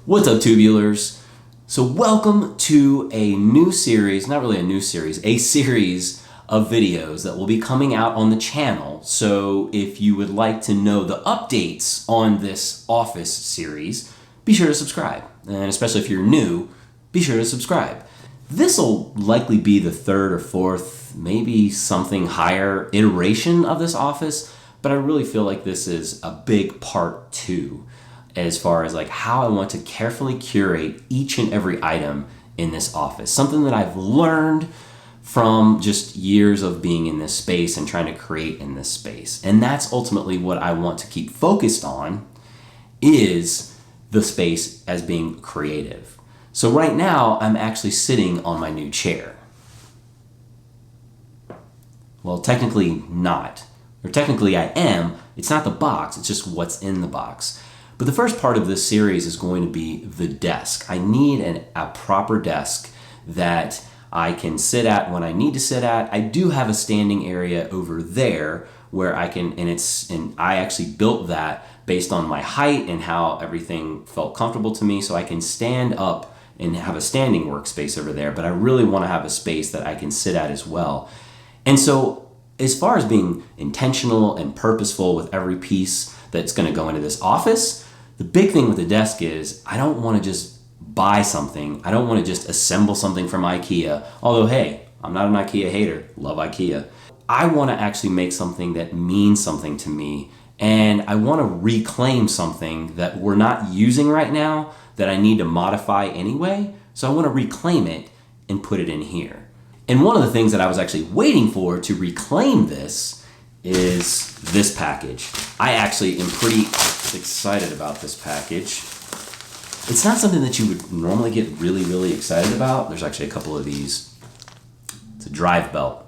What's up, tubulars? So welcome to a new series, not really a new series, a series of videos that will be coming out on the channel. So if you would like to know the updates on this office series, be sure to subscribe. And especially if you're new, be sure to subscribe. This will likely be the third or fourth, maybe something higher iteration of this office, but I really feel like this is a big part two as far as like how I want to carefully curate each and every item in this office. Something that I've learned from just years of being in this space and trying to create in this space. And that's ultimately what I want to keep focused on, is the space as being creative. So right now I'm actually sitting on my new chair. Well, technically not. Or technically I am. It's not the box, it's just what's in the box. But the first part of this series is going to be the desk. I need a proper desk that I can sit at when I need to sit at. I do have a standing area over there where I can, and I actually built that based on my height and how everything felt comfortable to me, so I can stand up and have a standing workspace over there, but I really want to have a space that I can sit at as well. And so as far as being intentional and purposeful with every piece that's going to go into this office, the big thing with the desk is I don't want to just buy something. I don't want to just assemble something from IKEA. Although, hey, I'm not an IKEA hater. Love IKEA. I want to actually make something that means something to me. And I want to reclaim something that we're not using right now that I need to modify anyway. So I want to reclaim it and put it in here. And one of the things that I was actually waiting for to reclaim this is this package. I actually am pretty excited about this package. It's not something that you would normally get really, really excited about. There's actually a couple of these. It's a drive belt.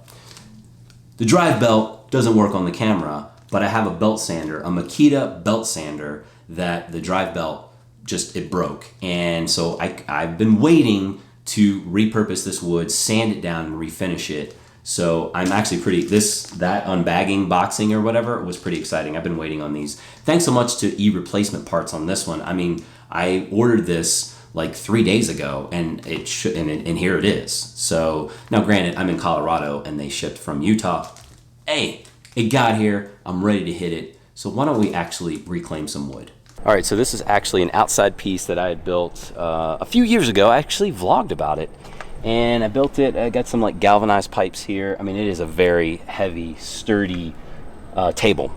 The drive belt doesn't work on the camera, but I have a belt sander, a Makita belt sander, that the drive belt it broke. And so I've been waiting to repurpose this wood, sand it down, and refinish it. So I'm actually that unbagging boxing or whatever was pretty exciting. I've been waiting on these. Thanks so much to E-Replacement Parts on this one. I mean, I ordered this like 3 days ago and and here it is. So now granted, I'm in Colorado and they shipped from Utah. Hey, it got here. I'm ready to hit it. So why don't we actually reclaim some wood? All right, so this is actually an outside piece that I had built a few years ago. I actually vlogged about it. And I built it. I got some like galvanized pipes here. I mean, it is a very heavy, sturdy table,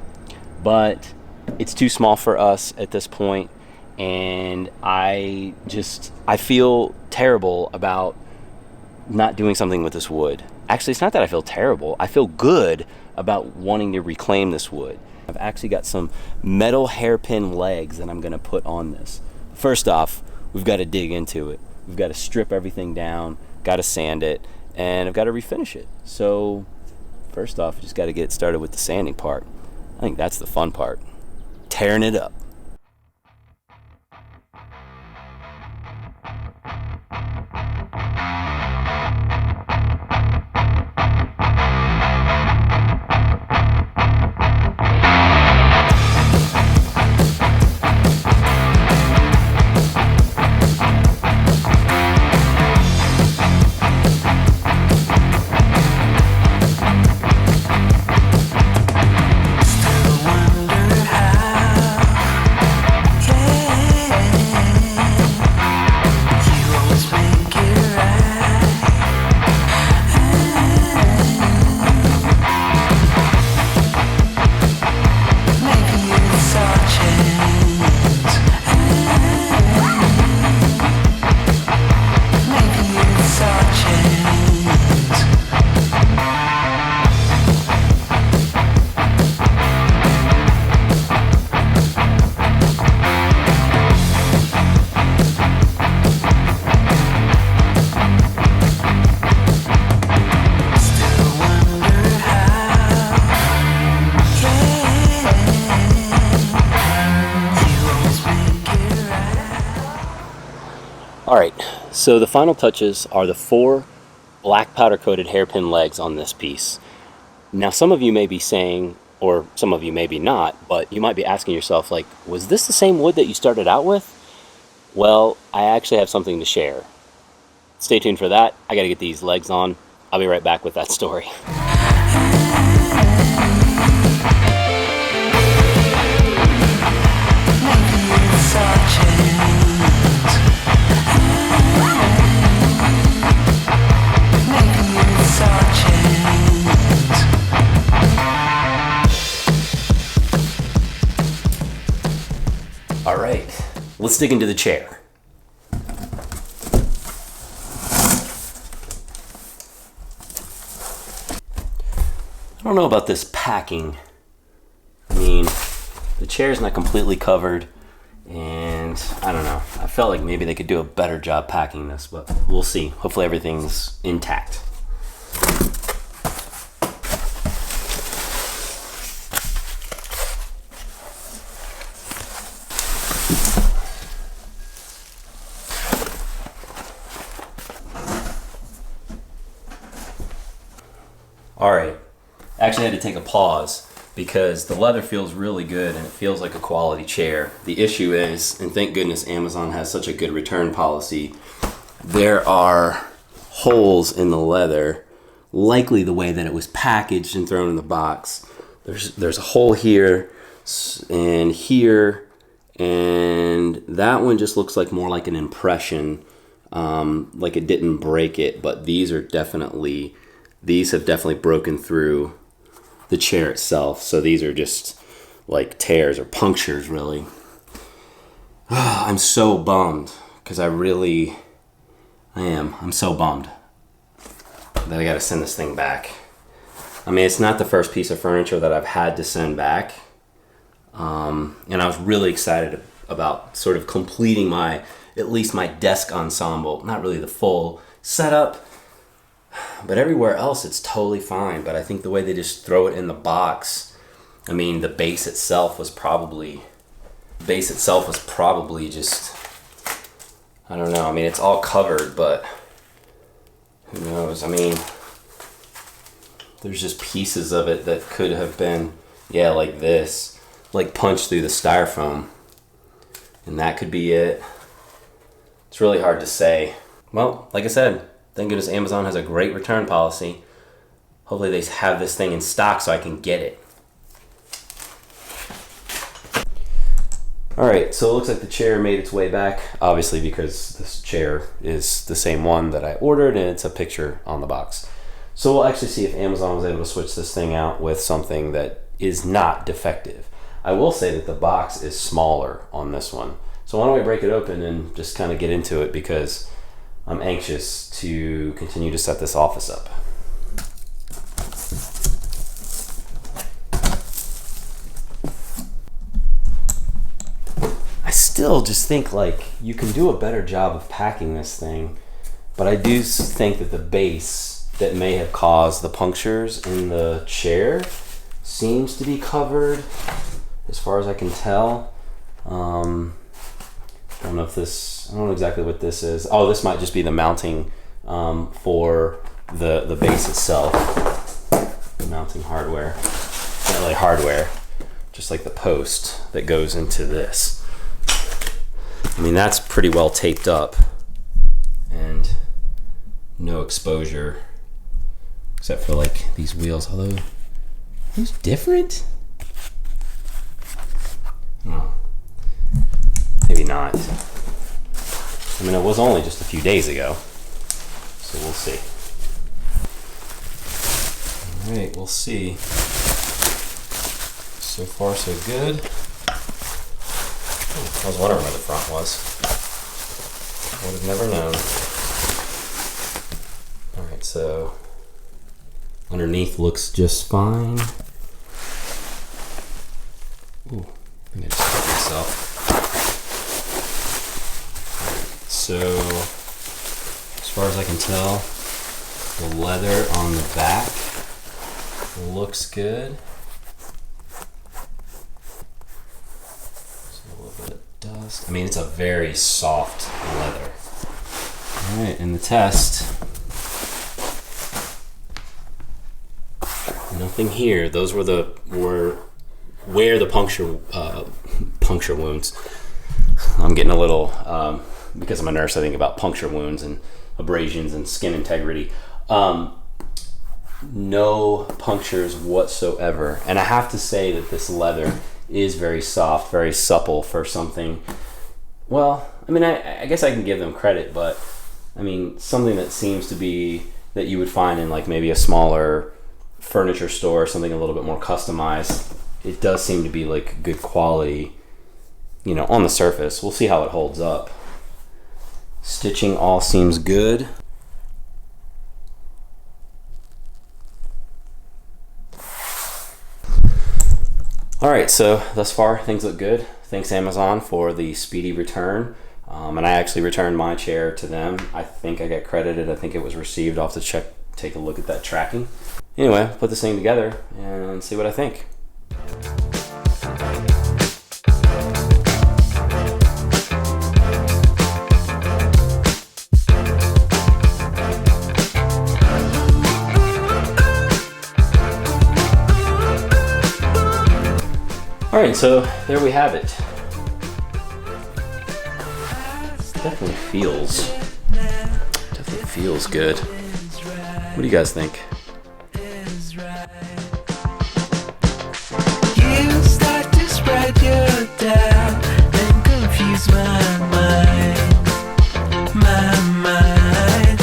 but it's too small for us at this point. And I feel terrible about not doing something with this wood. Actually, it's not that I feel terrible. I feel good about wanting to reclaim this wood. I've actually got some metal hairpin legs that I'm gonna put on this. First off, we've got to dig into it. We've got to strip everything down, got to sand it, and I've got to refinish it. So first off, just got to get started with the sanding part. I think that's the fun part, tearing it up. Alright, so the final touches are the 4 black powder coated hairpin legs on this piece. Now some of you may be saying, or some of you maybe not, but you might be asking yourself, like, was this the same wood that you started out with? Well, I actually have something to share. Stay tuned for that. I gotta get these legs on. I'll be right back with that story. All right, let's dig into the chair. I don't know about this packing. I mean, the chair's not completely covered, and I don't know. I felt like maybe they could do a better job packing this, but we'll see. Hopefully everything's intact. All right, actually had to take a pause because the leather feels really good and it feels like a quality chair. The issue is, and thank goodness Amazon has such a good return policy, there are holes in the leather, likely the way that it was packaged and thrown in the box. There's a hole here and here, and that one just looks like more like an impression, like it didn't break it, but these have definitely broken through the chair itself. So these are just like tears or punctures, really. I'm so bummed because I'm so bummed that I got to send this thing back. I mean, it's not the first piece of furniture that I've had to send back. And I was really excited about sort of completing at least my desk ensemble, not really the full setup, but everywhere else it's totally fine. But I think the way they just throw it in the box, I mean, the base itself was probably just, I don't know. I mean, it's all covered, but who knows? I mean, there's just pieces of it that could have been, like this, like punched through the styrofoam, and that could be it. It's really hard to say. Well, like I said, thank goodness Amazon has a great return policy. Hopefully they have this thing in stock so I can get it. All right, so it looks like the chair made its way back, obviously because this chair is the same one that I ordered and it's a picture on the box. So we'll actually see if Amazon was able to switch this thing out with something that is not defective. I will say that the box is smaller on this one. So why don't we break it open and just kind of get into it, because I'm anxious to continue to set this office up. I still just think like you can do a better job of packing this thing, but I do think that the base that may have caused the punctures in the chair seems to be covered as far as I can tell. I don't know exactly what this is. Oh, this might just be the mounting for the base itself. The mounting hardware. Not really hardware, just like the post that goes into this. I mean, that's pretty well taped up and no exposure except for like these wheels, although those different? Oh, maybe not. I mean, it was only just a few days ago, so we'll see. All right, we'll see. So far, so good. I was wondering where the front was. Would have never known. All right, so underneath looks just fine. Ooh, I think I just hit myself. So, as far as I can tell, the leather on the back looks good. So a little bit of dust. I mean, it's a very soft leather. All right, and the test. Nothing here. Those were where the puncture wounds. I'm getting a little, because I'm a nurse, I think about puncture wounds and abrasions and skin integrity. No punctures whatsoever. And I have to say that this leather is very soft, very supple for something. Well, I mean, I guess I can give them credit, but I mean, something that seems to be that you would find in like maybe a smaller furniture store, something a little bit more customized. It does seem to be like good quality, you know, on the surface. We'll see how it holds up. Stitching all seems good. All right, so thus far things look good. Thanks Amazon for the speedy return. And I actually returned my chair to them. I think I got credited. I think it was received. I'll have to take a look at that tracking. Anyway, put this thing together and see what I think. All right, so there we have it. Definitely feels good. What do you guys think? You start to spread your doubt and confuse my mind, my mind.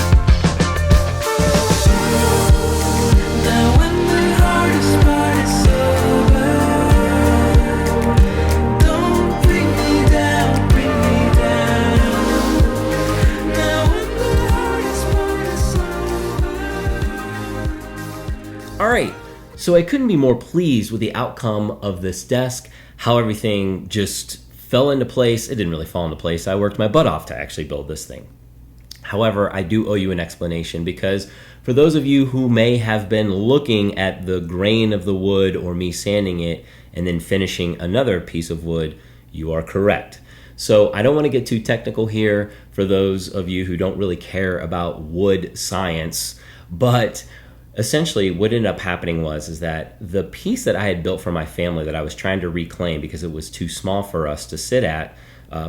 Now when the hardest part is over, don't bring me down, bring me down. Now when the hardest part is over. All right. So I couldn't be more pleased with the outcome of this desk, how everything just fell into place. It didn't really fall into place. I worked my butt off to actually build this thing. However, I do owe you an explanation, because for those of you who may have been looking at the grain of the wood or me sanding it and then finishing another piece of wood, you are correct. So I don't want to get too technical here for those of you who don't really care about wood science, but essentially what ended up happening is that the piece that I had built for my family that I was trying to reclaim because it was too small for us to sit at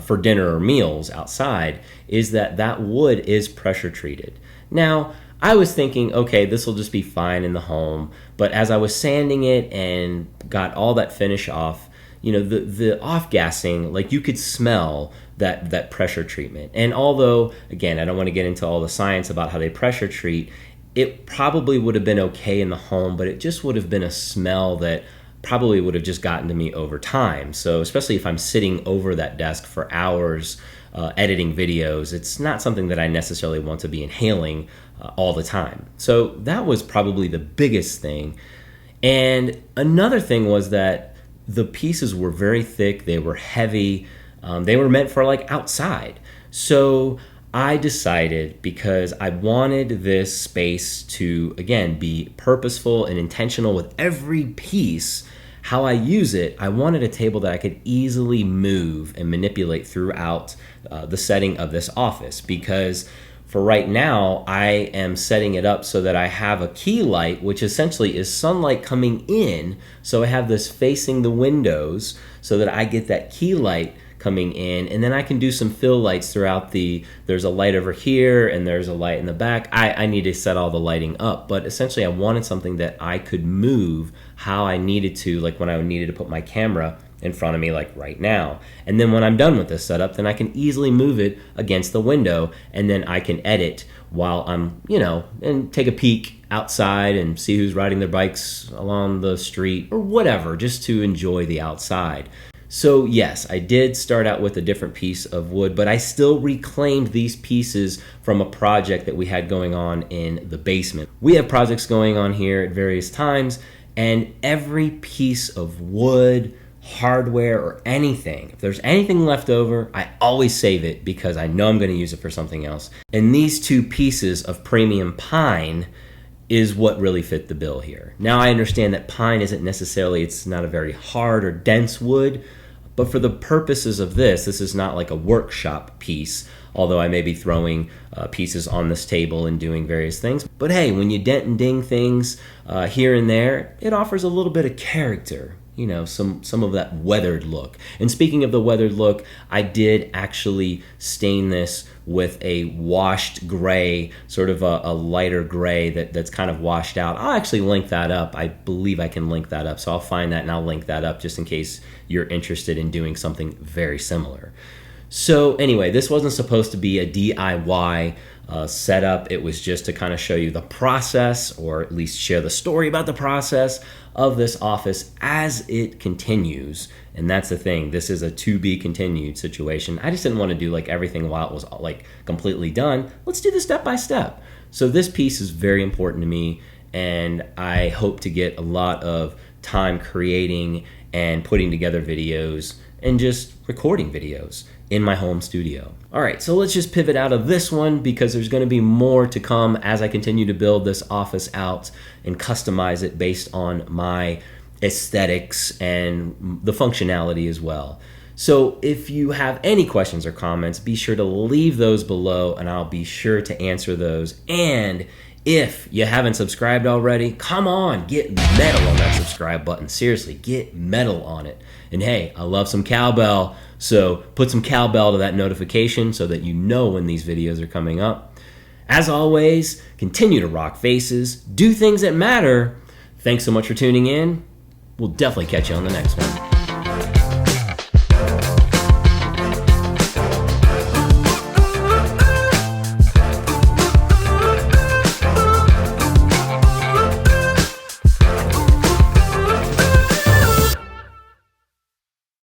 for dinner or meals outside, is that wood is pressure treated. Now, I was thinking, okay, this will just be fine in the home, but as I was sanding it and got all that finish off, you know, the off-gassing, like you could smell that pressure treatment. And although, again, I don't want to get into all the science about how they pressure treat, it probably would have been okay in the home, but it just would have been a smell that probably would have just gotten to me over time. So especially if I'm sitting over that desk for hours editing videos, it's not something that I necessarily want to be inhaling all the time. So that was probably the biggest thing. And another thing was that the pieces were very thick, they were heavy, they were meant for like outside. So I decided, because I wanted this space to, again, be purposeful and intentional with every piece, how I use it, I wanted a table that I could easily move and manipulate throughout the setting of this office. Because for right now, I am setting it up so that I have a key light, which essentially is sunlight coming in. So I have this facing the windows so that I get that key light coming in, and then I can do some fill lights throughout there's a light over here and there's a light in the back. I need to set all the lighting up, but essentially I wanted something that I could move how I needed to, like when I needed to put my camera in front of me, like right now. And then when I'm done with this setup, then I can easily move it against the window, and then I can edit while I'm, and take a peek outside and see who's riding their bikes along the street or whatever, just to enjoy the outside. So yes, I did start out with a different piece of wood, but I still reclaimed these pieces from a project that we had going on in the basement. We have projects going on here at various times, and every piece of wood, hardware, or anything, if there's anything left over, I always save it because I know I'm going to use it for something else. And these two pieces of premium pine is what really fit the bill here. Now I understand that pine isn't necessarily, it's not a very hard or dense wood, but for the purposes of this is not like a workshop piece, although I may be throwing pieces on this table and doing various things. But hey, when you dent and ding things here and there, it offers a little bit of character. some of that weathered look. And speaking of the weathered look, I did actually stain this with a washed gray, sort of a lighter gray that's kind of washed out. I'll actually link that up. I believe I can link that up. So I'll find that and I'll link that up just in case you're interested in doing something very similar. So anyway, this wasn't supposed to be a DIY setup. It was just to kind of show you the process, or at least share the story about the process of this office as it continues. And that's the thing. This is a to be continued situation. I just didn't want to do like everything while it was like completely done. Let's do this step by step. So this piece is very important to me, and I hope to get a lot of time creating and putting together videos and just recording videos in my home studio. All right, so let's just pivot out of this one because there's going to be more to come as I continue to build this office out and customize it based on my aesthetics and the functionality as well. So if you have any questions or comments, be sure to leave those below and I'll be sure to answer those. And if you haven't subscribed already, come on, get metal on that subscribe button. Seriously, get metal on it. And hey, I love some cowbell, so put some cowbell to that notification so that you know when these videos are coming up. As always, continue to rock faces, do things that matter. Thanks so much for tuning in. We'll definitely catch you on the next one.